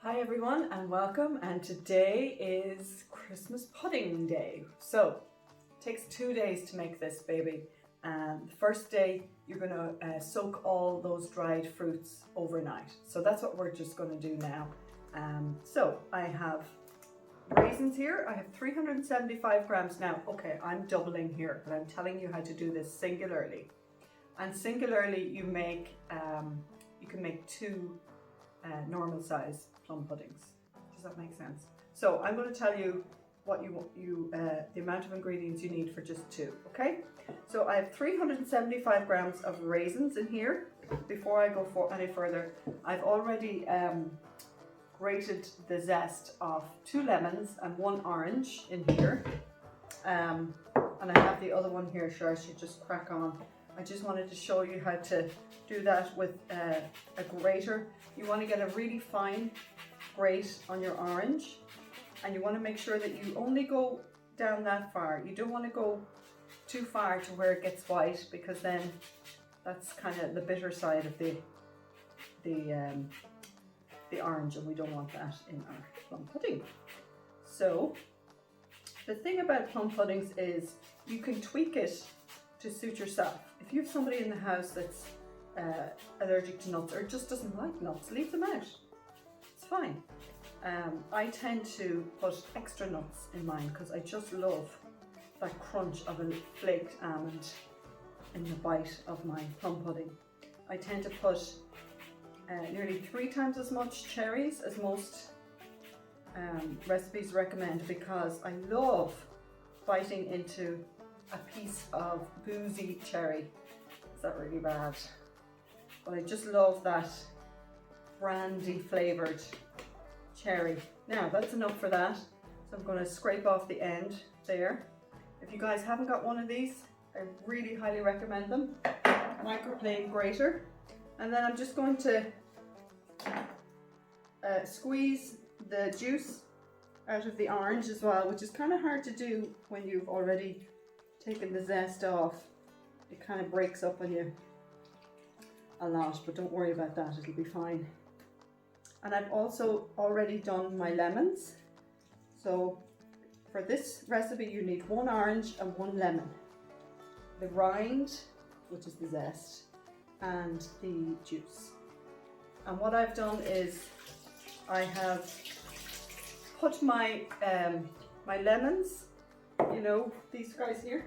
Hi everyone and welcome, and today is Christmas pudding day. So it takes 2 days to make this baby. The first day you're going to soak all those dried fruits overnight. So that's what we're just going to do now. So I have raisins here. I have 375 grams now. Okay, I'm doubling here, but I'm telling you how to do this singularly. And singularly you can make two normal size plum puddings. Does that make sense? So I'm going to tell you what the amount of ingredients you need for just two. Okay, so I have 375 grams of raisins in here. Before I go any further, I've already grated the zest of 2 lemons and 1 orange in here, and I have the other one here, so I should just crack on. I just wanted to show you how to do that with a grater. You want to get a really fine grate on your orange, and you want to make sure that you only go down that far. You don't want to go too far to where it gets white, because then that's kind of the bitter side of the orange, and we don't want that in our plum pudding. So the thing about plum puddings is you can tweak it to suit yourself. If you have somebody in the house that's allergic to nuts or just doesn't like nuts, leave them out. It's fine. I tend to put extra nuts in mine because I just love that crunch of a flaked almond in the bite of my plum pudding. I tend to put nearly 3 times as much cherries as most recipes recommend, because I love biting into a piece of boozy cherry. Is that really bad? But I just love that brandy flavoured cherry. Now that's enough for that. So I'm going to scrape off the end there. If you guys haven't got one of these, I really highly recommend them. Microplane grater. And then I'm just going to squeeze the juice out of the orange as well, which is kind of hard to do when you've already taken the zest off. It kind of breaks up on you a lot, but don't worry about that, it'll be fine. And I've also already done my lemons. So for this recipe you need 1 orange and 1 lemon, the rind, which is the zest, and the juice. And what I've done is I have put my my lemons, you know, these guys here,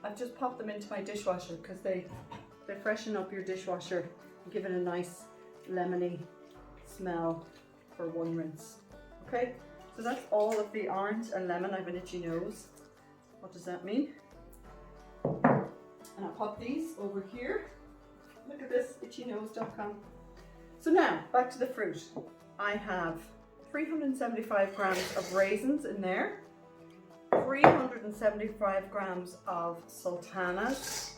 I've just popped them into my dishwasher because they freshen up your dishwasher and give it a nice lemony smell for one rinse. Okay, so that's all of the orange and lemon. I have an itchy nose. What does that mean? And I'll pop these over here. Look at this, itchynose.com. So now back to the fruit. I have 375 grams of raisins in there, 375 grams of sultanas,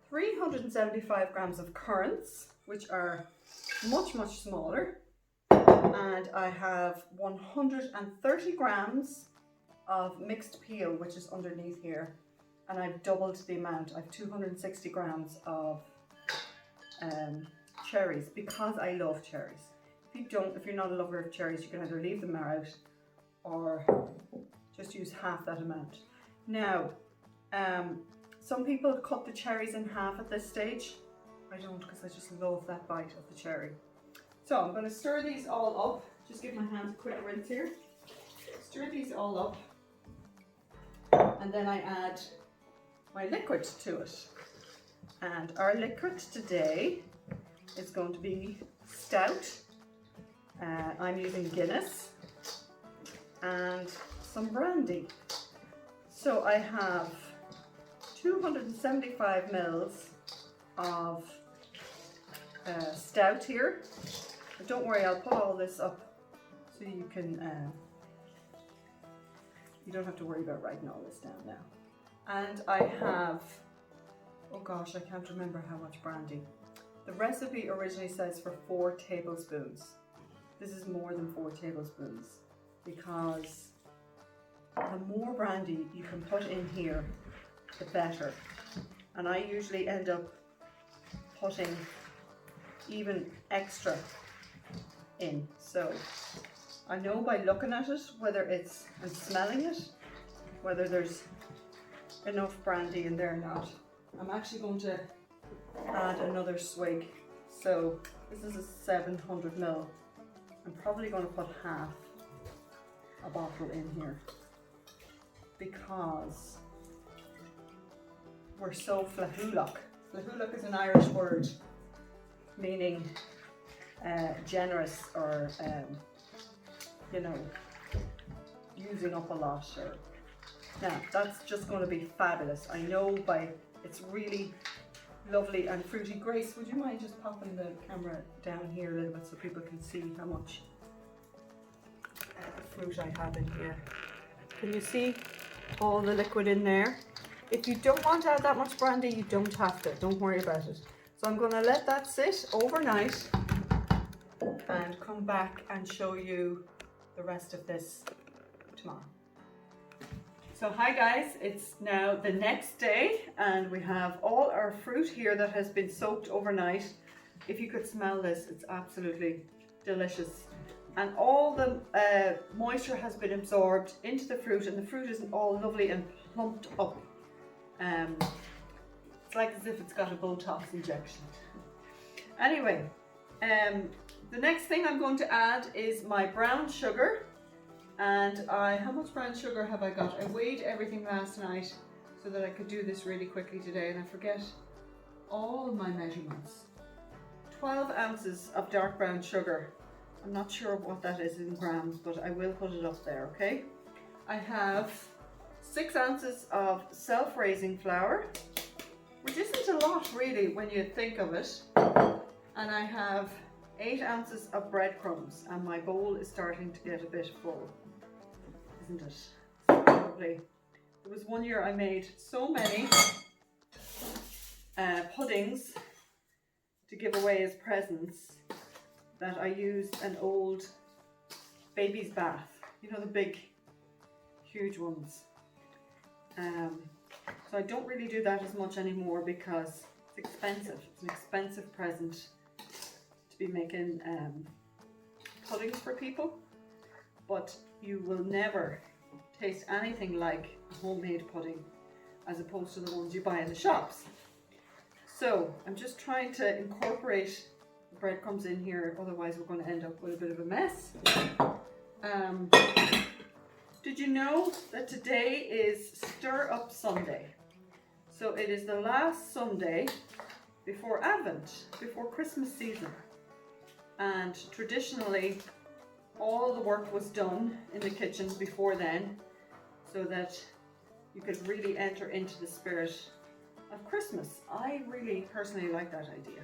375 grams of currants, which are much smaller, and I have 130 grams of mixed peel, which is underneath here, and I've doubled the amount. I have 260 grams of cherries, because I love cherries. If you're not a lover of cherries, you can either leave them out or just use half that amount. Now, some people cut the cherries in half at this stage. I don't, because I just love that bite of the cherry. So I'm going to stir these all up. Just give my hands a quick rinse here. Stir these all up, and then I add my liquid to it. And our liquid today is going to be stout. I'm using Guinness and some brandy. So I have 275 mils of stout here. But don't worry, I'll put all this up so you can, you don't have to worry about writing all this down now. And I have, oh gosh, I can't remember how much brandy. The recipe originally says for 4 tablespoons. This is more than 4 tablespoons, because the more brandy you can put in here, the better. And I usually end up putting even extra in. So I know by looking at it whether it's, and smelling it, whether there's enough brandy in there or not. I'm actually going to add another swig. So this is a 700 ml. I'm probably going to put half a bottle in here because we're so flahúlach. Flahúlach is an Irish word meaning generous, or you know, using up a lot. Or now that's just going to be fabulous. I know by it's really lovely and fruity. Grace, would you mind just popping the camera down here a little bit so people can see how much fruit I have in here? Can you see all the liquid in there? If you don't want to add that much brandy, you don't have to. Don't worry about it. So I'm going to let that sit overnight and come back and show you the rest of this tomorrow. So hi guys, it's now the next day and we have all our fruit here that has been soaked overnight. If you could smell this, it's absolutely delicious. And all the moisture has been absorbed into the fruit, and the fruit is all lovely and plumped up. It's like as if it's got a Botox injection. Anyway, the next thing I'm going to add is my brown sugar. And how much brown sugar have I got? I weighed everything last night so that I could do this really quickly today, and I forget all my measurements. 12 ounces of dark brown sugar. I'm not sure what that is in grams, but I will put it up there, okay? I have 6 ounces of self-raising flour, which isn't a lot really when you think of it. And I have 8 ounces of breadcrumbs, and my bowl is starting to get a bit full, isn't it? So probably. There was one year I made so many puddings to give away as presents that I used an old baby's bath, you know, the big, huge ones. So I don't really do that as much anymore because it's expensive. It's an expensive present to be making puddings for people, but you will never taste anything like a homemade pudding as opposed to the ones you buy in the shops. So I'm just trying to incorporate the breadcrumbs in here, otherwise we're going to end up with a bit of a mess. Did you know that today is Stir Up Sunday? So it is the last Sunday before Advent, before Christmas season. And traditionally, all the work was done in the kitchen before then, so that you could really enter into the spirit of Christmas. I really personally like that idea.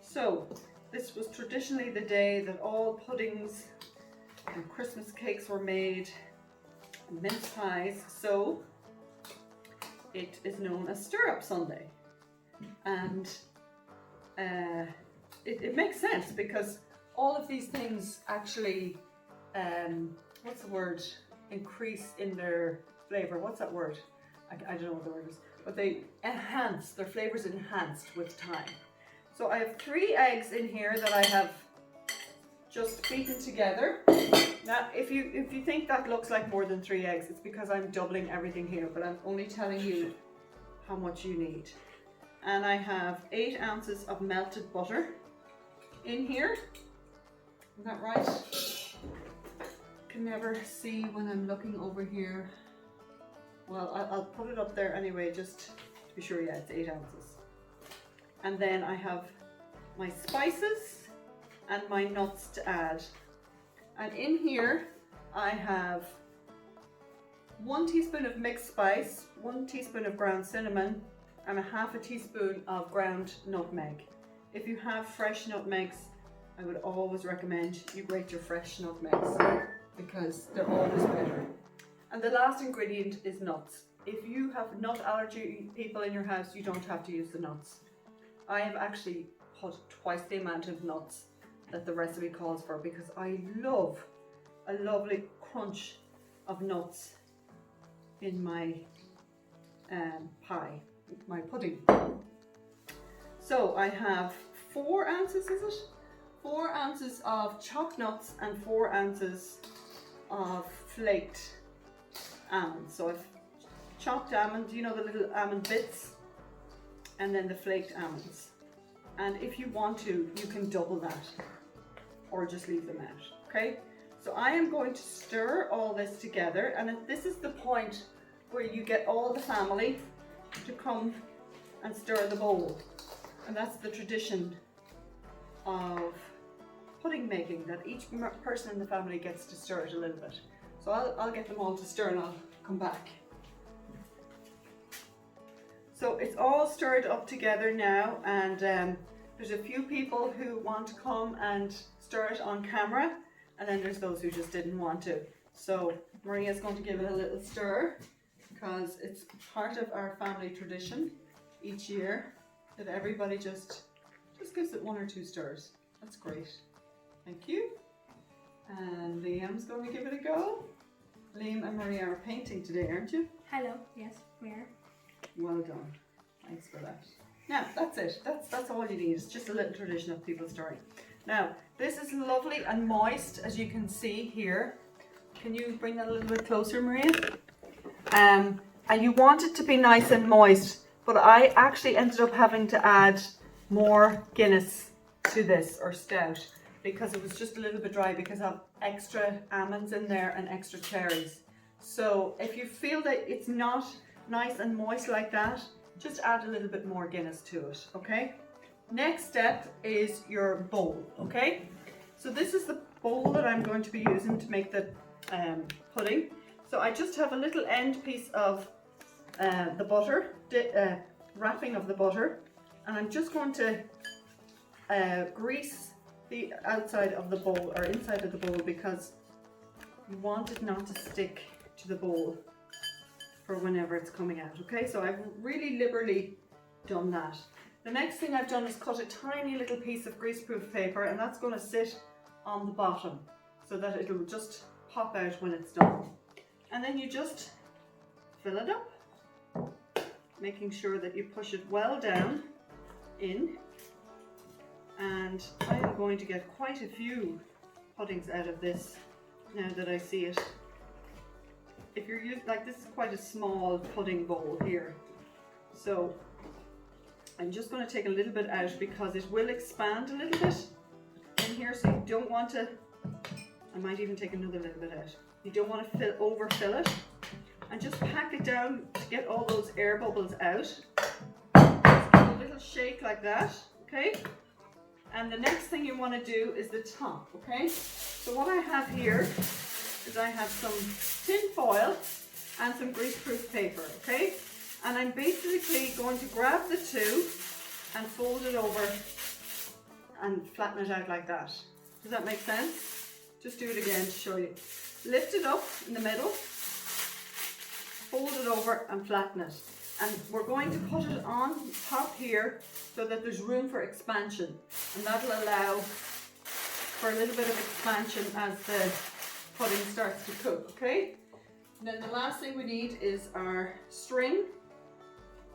So this was traditionally the day that all puddings and Christmas cakes were made, and mince pies. So it is known as Stir Up Sunday. And it makes sense because all of these things actually, what's the word, increase in their flavor. What's that word? I don't know what the word is, but they enhance, their flavors enhanced with time. So I have 3 eggs in here that I have just beaten together. Now, if you think that looks like more than 3 eggs, it's because I'm doubling everything here, but I'm only telling you how much you need. And I have 8 ounces of melted butter in here. Is that right? Can never see when I'm looking over here. Well, I'll put it up there anyway, just to be sure. Yeah, it's 8 ounces. And then I have my spices and my nuts to add. And in here I have 1 teaspoon of mixed spice, 1 teaspoon of ground cinnamon, and a half a teaspoon of ground nutmeg. If you have fresh nutmegs, I would always recommend you grate your fresh nutmegs because they're always better. And the last ingredient is nuts. If you have nut allergy people in your house, you don't have to use the nuts. I have actually put twice the amount of nuts that the recipe calls for because I love a lovely crunch of nuts in my pie, my pudding. So I have 4 ounces, is it? 4 ounces of chopped nuts and 4 ounces of flaked almonds. So I've chopped almonds, you know, the little almond bits, and then the flaked almonds. And if you want to, you can double that or just leave them out, okay? So I am going to stir all this together, and this is the point where you get all the family to come and stir the bowl. And that's the tradition of pudding making, that each person in the family gets to stir it a little bit. So I'll get them all to stir and I'll come back. So it's all stirred up together now, and there's a few people who want to come and stir it on camera, and then there's those who just didn't want to. So Maria's going to give it a little stir because it's part of our family tradition each year that everybody just gives it 1 or 2 stirs. That's great. Thank you. And Liam's going to give it a go. Liam and Maria are painting today, aren't you? Hello, yes, we are. Well done. Thanks for that. Now, that's it. That's all you need. It's just a little tradition of people stirring. Now, this is lovely and moist, as you can see here. Can you bring that a little bit closer, Maria? And you want it to be nice and moist, but I actually ended up having to add more Guinness to this, or stout, because it was just a little bit dry because I have extra almonds in there and extra cherries. So if you feel that it's not nice and moist like that, just add a little bit more Guinness to it, okay? Next step is your bowl, okay? So this is the bowl that I'm going to be using to make the pudding. So I just have a little end piece of the butter, wrapping of the butter, and I'm just going to grease the outside of the bowl, or inside of the bowl, because you want it not to stick to the bowl for whenever it's coming out, okay? So I've really liberally done that. The next thing I've done is cut a tiny little piece of greaseproof paper, and that's going to sit on the bottom so that it'll just pop out when it's done. And then you just fill it up, making sure that you push it well down in. And I am going to get quite a few puddings out of this now that I see it. If you're using, like, this is quite a small pudding bowl here, so I'm just going to take a little bit out because it will expand a little bit in here, so you don't want to, I might even take another little bit out. You don't want to overfill it, and just pack it down to get all those air bubbles out. Just give a little shake like that, okay? And the next thing you want to do is the top, okay? So what I have here is I have some tin foil and some greaseproof paper, okay? And I'm basically going to grab the two and fold it over and flatten it out like that. Does that make sense? Just do it again to show you. Lift it up in the middle, fold it over and flatten it. And we're going to put it on top here so that there's room for expansion. And that'll allow for a little bit of expansion as the pudding starts to cook, okay? And then the last thing we need is our string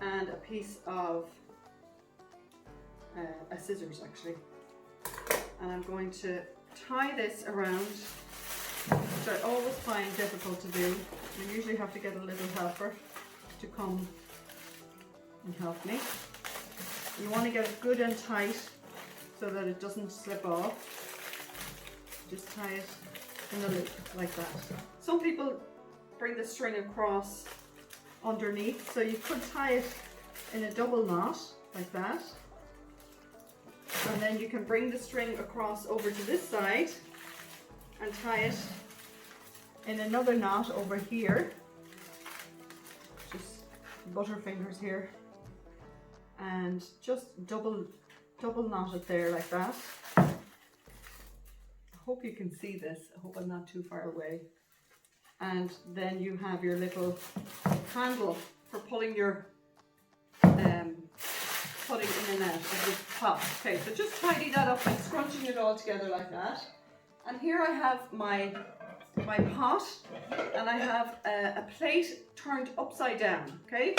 and a piece of a scissors, actually. And I'm going to tie this around, which I always find difficult to do. I usually have to get a little helper to come and help me. You want to get it good and tight so that it doesn't slip off. Just tie it in the loop like that. Some people bring the string across underneath, so you could tie it in a double knot like that, and then you can bring the string across over to this side and tie it in another knot over here, just butterfingers here, and just double knot it there like that. I hope you can see this. I hope I'm not too far away. And then you have your little handle for pulling your pudding in and out of the top. Okay, so just tidy that up by scrunching it all together like that. And here I have my pot, and I have a plate turned upside down, okay?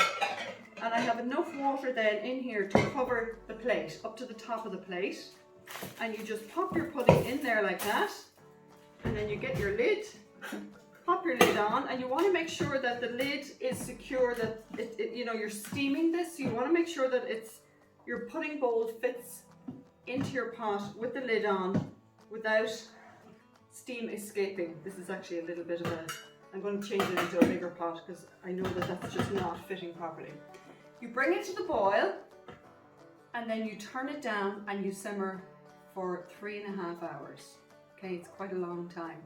And I have enough water then in here to cover the plate, up to the top of the plate. and you just pop your pudding in there like that, and then you get your lid, pop your lid on, and you want to make sure that the lid is secure, that you know, you're steaming this, so you want to make sure that your pudding bowl fits into your pot with the lid on without steam escaping. This is actually a little bit of I'm going to change it into a bigger pot because I know that that's just not fitting properly. You bring it to the boil, and then you turn it down and you simmer for 3.5 hours. Okay, it's quite a long time.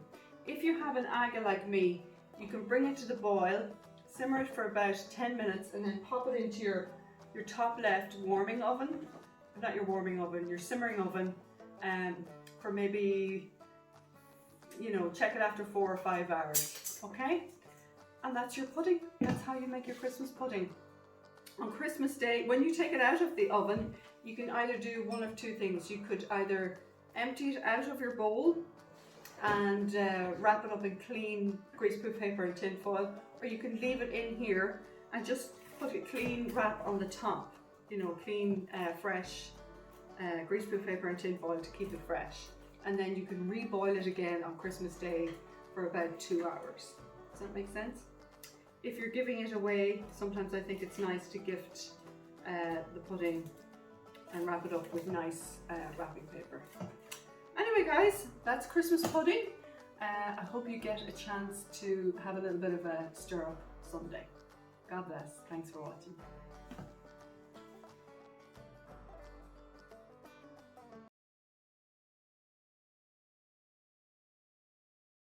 If you have an aga like me, you can bring it to the boil, simmer it for about 10 minutes, and then pop it into your top left warming oven. Not your warming oven, your simmering oven, for maybe, you know, check it after 4 or 5 hours. Okay? And that's your pudding. That's how you make your Christmas pudding. On Christmas Day, when you take it out of the oven, you can either do one of two things. You could either empty it out of your bowl and wrap it up in clean greaseproof paper and tin foil, or you can leave it in here and just put a clean wrap on the top. You know, clean, fresh greaseproof paper and tin foil to keep it fresh. And then you can reboil it again on Christmas Day for about 2 hours. Does that make sense? If you're giving it away, sometimes I think it's nice to gift the pudding and wrap it up with nice wrapping paper. Anyway guys, that's Christmas pudding. I hope you get a chance to have a little bit of a stir up Sunday. God bless. Thanks for watching.